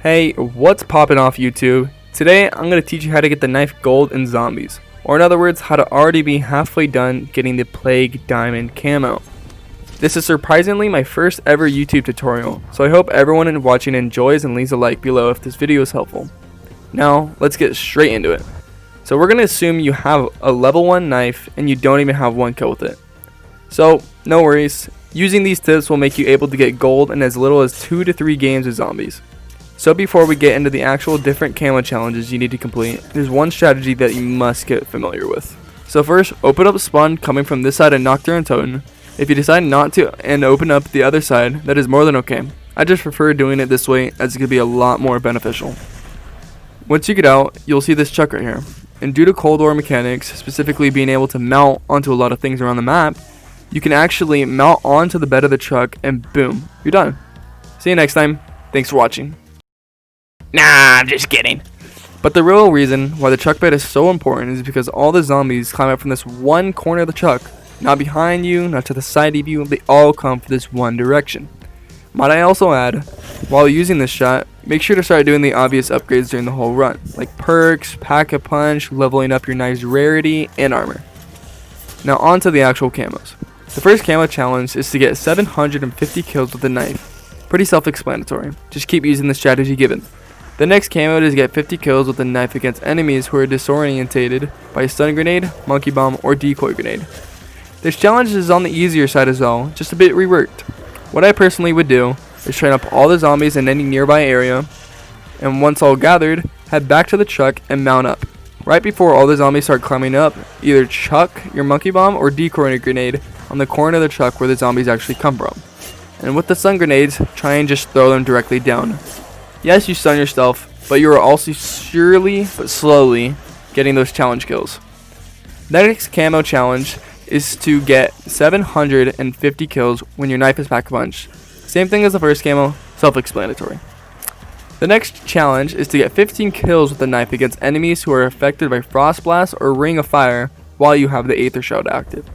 Hey, what's poppin' off YouTube? Today I'm going to teach you how to get the knife gold in zombies, or in other words, how to already be halfway done getting the plague diamond camo. This is surprisingly my first ever YouTube tutorial, so I hope everyone watching enjoys and leaves a like below if this video is helpful. Now, let's get straight into it. So we're going to assume you have a level 1 knife and you don't even have one kill with it. So, no worries, using these tips will make you able to get gold in as little as 2 to 3 games with zombies. So before we get into the actual different camo challenges you need to complete, there's one strategy that you must get familiar with. So first, open up spawn coming from this side and knock through and totem. If you decide not to and open up the other side, that is more than okay. I just prefer doing it this way as it can be a lot more beneficial. Once you get out, you'll see this chuck right here. And due to Cold War mechanics, specifically being able to mount onto a lot of things around the map, you can actually mount onto the bed of the truck and boom, you're done. See you next time. Thanks for watching. Nah, I'm just kidding. But the real reason why the truck bed is so important is because all the zombies climb up from this one corner of the truck. Not behind you, not to the side of you, they all come from this one direction. Might I also add, while using this shot, make sure to start doing the obvious upgrades during the whole run, like perks, pack-a-punch, leveling up your knife's rarity, and armor. Now on to the actual camos. The first camo challenge is to get 750 kills with the knife. Pretty self-explanatory, just keep using the strategy given. The next camo is to get 50 kills with a knife against enemies who are disorientated by a stun grenade, monkey bomb, or decoy grenade. This challenge is on the easier side as well, just a bit reworked. What I personally would do is train up all the zombies in any nearby area, and once all gathered, head back to the truck and mount up. Right before all the zombies start climbing up, either chuck your monkey bomb or decoy grenade on the corner of the truck where the zombies actually come from. And with the stun grenades, try and just throw them directly down. Yes, you stun yourself, but you are also surely but slowly getting those challenge kills. The next camo challenge is to get 750 kills when your knife is pack-a-punch. Same thing as the first camo, self-explanatory. The next challenge is to get 15 kills with the knife against enemies who are affected by frost blast or ring of fire while you have the aether shroud active.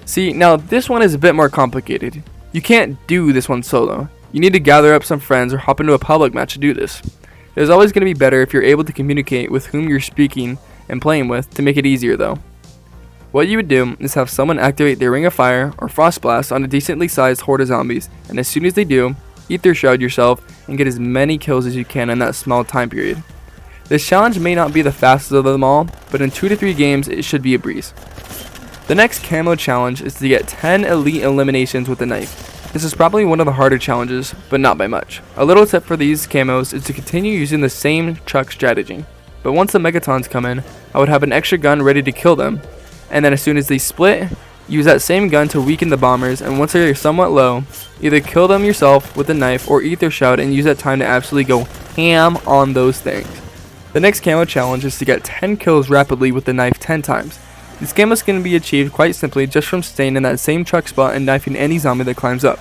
See, now this one is a bit more complicated. You can't do this one solo. You need to gather up some friends or hop into a public match to do this. It is always going to be better if you're able to communicate with whom you're speaking and playing with to make it easier though. What you would do is have someone activate their ring of fire or frost blast on a decently sized horde of zombies, and as soon as they do, aether shroud yourself and get as many kills as you can in that small time period. This challenge may not be the fastest of them all, but in 2 to 3 games it should be a breeze. The next camo challenge is to get 10 elite eliminations with a knife. This is probably one of the harder challenges, but not by much. A little tip for these camos is to continue using the same truck strategy. But once the megatons come in, I would have an extra gun ready to kill them, and then as soon as they split, use that same gun to weaken the bombers, and once they're somewhat low, either kill them yourself with a knife or aether shroud and use that time to absolutely go ham on those things. The next camo challenge is to get 10 kills rapidly with the knife 10 times. This camo can be achieved quite simply just from staying in that same truck spot and knifing any zombie that climbs up.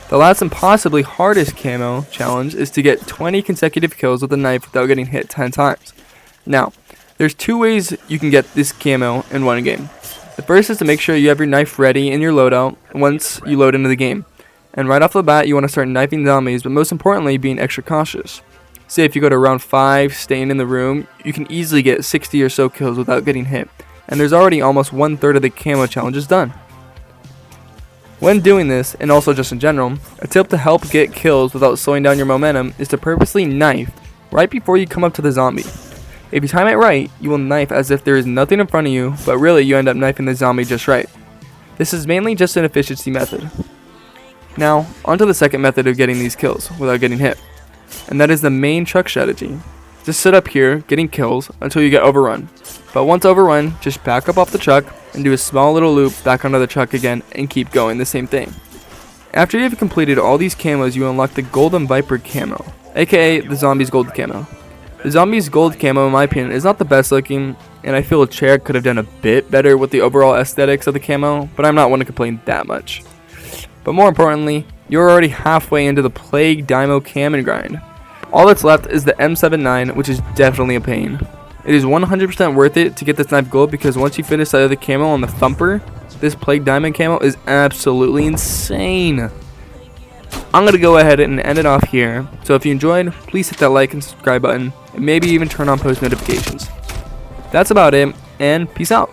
The last and possibly hardest camo challenge is to get 20 consecutive kills with a knife without getting hit 10 times. Now, there's 2 ways you can get this camo in one game. The first is to make sure you have your knife ready in your loadout once you load into the game. And right off the bat, you want to start knifing zombies, but most importantly, being extra cautious. Say if you go to round 5, staying in the room, you can easily get 60 or so kills without getting hit. And there's already almost 1/3 of the camo challenges done. When doing this, and also just in general, a tip to help get kills without slowing down your momentum is to purposely knife right before you come up to the zombie. If you time it right, you will knife as if there is nothing in front of you, but really you end up knifing the zombie just right. This is mainly just an efficiency method. Now, onto the second method of getting these kills without getting hit, and that is the main truck strategy. Just sit up here, getting kills, until you get overrun. But once overrun, just back up off the truck and do a small little loop back onto the truck again and keep going the same thing. After you have completed all these camos, you unlock the golden Viper Camo, aka the zombies gold camo. The zombies gold camo, in my opinion, is not the best looking, and I feel Chair could have done a bit better with the overall aesthetics of the camo, but I'm not one to complain that much. But more importantly, you're already halfway into the plague diamond camo grind. All that's left is the M79, which is definitely a pain. It is 100% worth it to get this knife gold because once you finish the other camo on the thumper, this plague diamond camo is absolutely insane. I'm going to go ahead and end it off here. So if you enjoyed, please hit that like and subscribe button, and maybe even turn on post notifications. That's about it, and peace out.